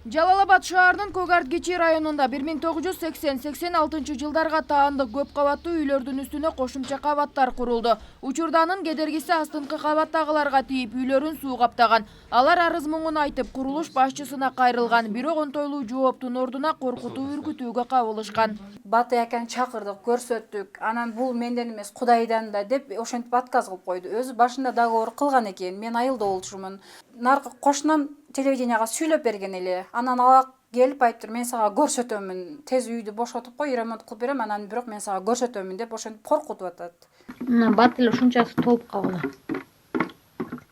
Жалал-Абад шаарынын Көк-Ардкечи районунда 1980-86 жылдарга таандык көп кабаттуу үйлөрдүн үстүнө кошумча кабаттар курулду. Учурданын кедергиси астыңкы кабаттагыларга тийип үйлөрүн суу каптаган. Алар арыз муңун айтып, курулуш башчысына кайрылган, бирок онтойлуу жооптун ордуна коркутуу үркүтүүгө кабылышкан. Баты аканы чакырдык, көрсөттүк. Анан бул менден эмес, Кудайдан да деп ошентип отказ кылып койду. Өзү башында договор кылган экен. Мен айылда болчумун. Наркы кошунам телевиденияга сүйлөп берген эле. Анан ала келип айтыптыр, мен сага көрсөтөмүн. Тез үйдү бошотуп кой, ремонт кылып берем, анан бирок мен сага көрсөтөмүн деп ошентип коркутуп атат. Бат эле ушунчасы толуп калган.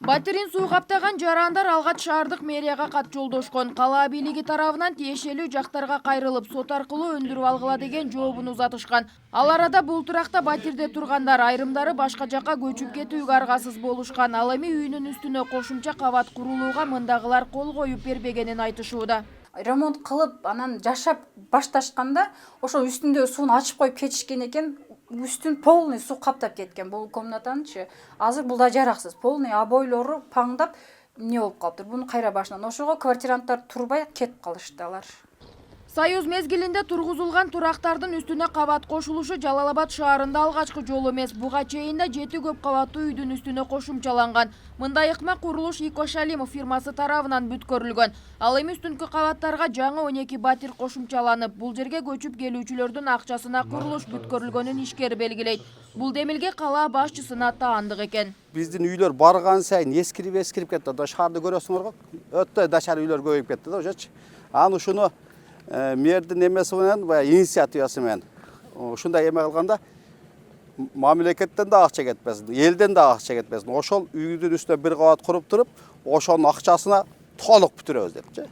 Батирин суу каптаган жарандар алгач шаардык мэрияга кат жолдошкон. Кала бийлиги тарабынан тиешелүү жактарга кайрылып, сот аркылуу өндүрүп алгыла деген жообун узатышкан. Ал арада бул туракта батирде тургандар айрымдары башка жакка көчүп кетүүгө аргасыз болушкан. Ал эми үйүнүн үстүнө кошумча кабат курулууга мындагылар кол коюп бербегенин айтышууда. Ремонт кылып, анан жашап башташканда ошо үстүндө сууну ачып коюп кетишкен экен. Үстүн полный суу каптап кеткен бул комнатанычы. Азыр бул да жараксыз. Полный обойлору паңдап не болуп калыптыр. Буну кайра башынан. Ошого квартиранттар турбай кетип калышты алар. Союз мезгилинде тургузулган турактардын үстүнө кабат кошулушу Жалал-Абад шаарында алгачкы жолу эмес. Буга чейин да 7 көп кабаттуу үйдүн үстүнө кошумчаланган. Мындай ыкма курулуш Iko Шалимов фирмасы тарабынан бүткөрүлгөн. Ал эми үстүнкү кабаттарга жаңы 12 батир кошумчаланып, бул жерге көчүп келүүчүлөрдүн акчасына курулуш бүткөрүлгөнүн ишкер белгилейт. Бул демилге кала башчысына таандык экен. Биздин үйлөр барган сайын эскирип кетти. Шаарды көрөсүңөр го, өтө дачар үйлөр көбөйүп кетти да ошочу. Аны ушуну мэрдин эмеси менен, инициативасы менен ушундай эме кылганда мамлекеттен да акча кетпесин, элден да акча кетпесин. Ошол үйдүн үстүнө бир кабат куруп туруп, ошонун акчасына толук бүтүрөбүз депчи.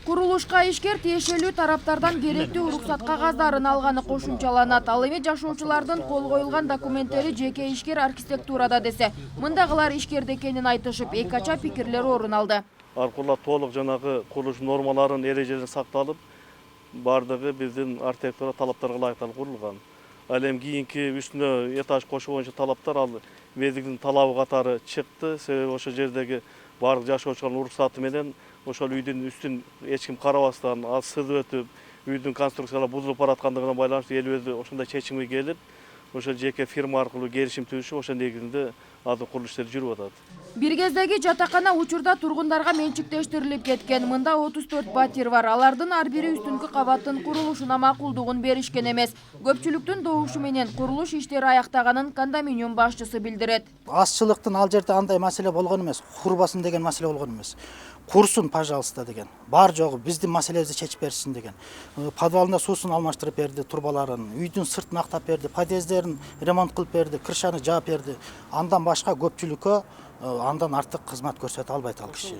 Курулушка ишкер тиешелүү тараптардан керектүү уруксат кагаздарын алганы кошумчаланат. Ал эми жашоочулардын кол коюлган документтери жеке ишкер архитектурада десе, мындагылар ишкерде экенин айтышып, эки ача пикирлер орун алды. Аркылуу толук жанагы курулуш нормаларын, эрежелери сакталып, бардыгы биздин архитектура талаптарга ылайыктуу курулган. Ал эми кийинки үстүнө этаж кошуу боюнча талаптар ал мезгилдин талабы катары чыкты. Себеби ошол жердеги бардык жашоочулардын уруксаты менен ошол үйдүн үстүн эч ким карабастан, ал сызып өтүп, үйдүн конструкциялары бузулуп бараткандыгына байланыштуу эл өзү ошондой чечимге келип, ошол жеке фирма аркылуу келишим түзүшүп, ошол негизинде азыр курулуш иштери жүрүп атат. Бир кездеги жатакана учурда тургундарга менчиктештирилип кеткен. Мында 34 батир бар. Алардын ар бири үстүнкү кабаттын курулушуна макулдугун беришкен эмес. Көпчүлүктүн добушу менен курулуш иштери аяктаганын кондоминиум башчысы билдирет. Азчылыктын ал жерде андай маселе болгон эмес, курбасын деген маселе болгон эмес. Курсун, пожалуйста деген. Бар жогу биздин маселебизди чечип берсин деген. Подвалында суусун алмаштырып берди, турбаларын, үйдүн сыртын актап берди, подъездерин ремонт кылып берди, крышаны жаап берди. Андан башка көпчүлүккө андан артык кызмат көрсөтө албайт ал киши.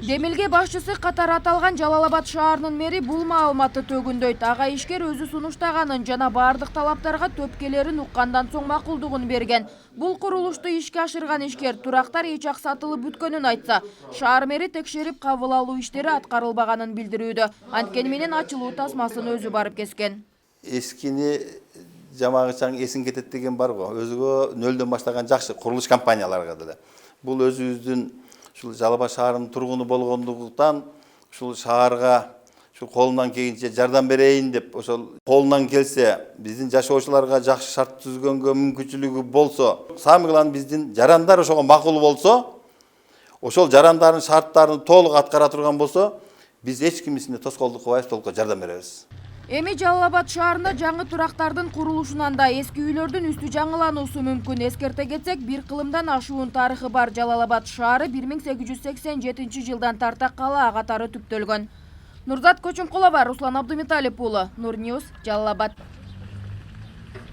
Демилге башчысы катары аталган Жалал-Абад шаарынын мэри бул маалыматты төгүндөйт. Ага ишкер өзү сунуштаганын жана бардык талаптарга төпкелерин уккандан соң макулдугун берген. Бул курулушту ишке ашырган ишкер турактар эч ак сатылып бүткөнүн айтса, шаар мэри текшерип кабыл алуу иштери аткарылбаганын билдирүүдө. Анткени менен ачылуу тасмасын өзү барып кескен. Эскини жамагычаң эсин кетет деген бар го. Өзүгө нөлдөн баштаган жакшы курулуш компанияларга деле. Бул өзүбүздүн ушул Жалал-Абад шаарынын тургуну болгондуктан ушул шаарга колунан келгенче жардам берейин деп, ошол колунан келсе биздин жашоочуларга жакшы шарт түзгөнгө мүмкүнчүлүгү болсо, самый главный биздин жарандар ошого макул болсо, ошол жарандардын шарттарын толук аткара турган болсо, биз эч кимисине тоскоолдук кылбайбыз, толук жардам беребиз. Эми Жалал-Абад шаарында жаңы турактардын курулушунан да эски үйлөрдүн үстү жаңылануусу мүмкүн. Эскерте кетсек, бир кылымдан ашуун тарыхы бар Жалал-Абад шаары 1887 жылдан тарта калаа катары түптөлгөн. Нурзат Көчүмкулова, Руслан Абдумиталип уулу, Нур Ньюс, Жалал-Абад.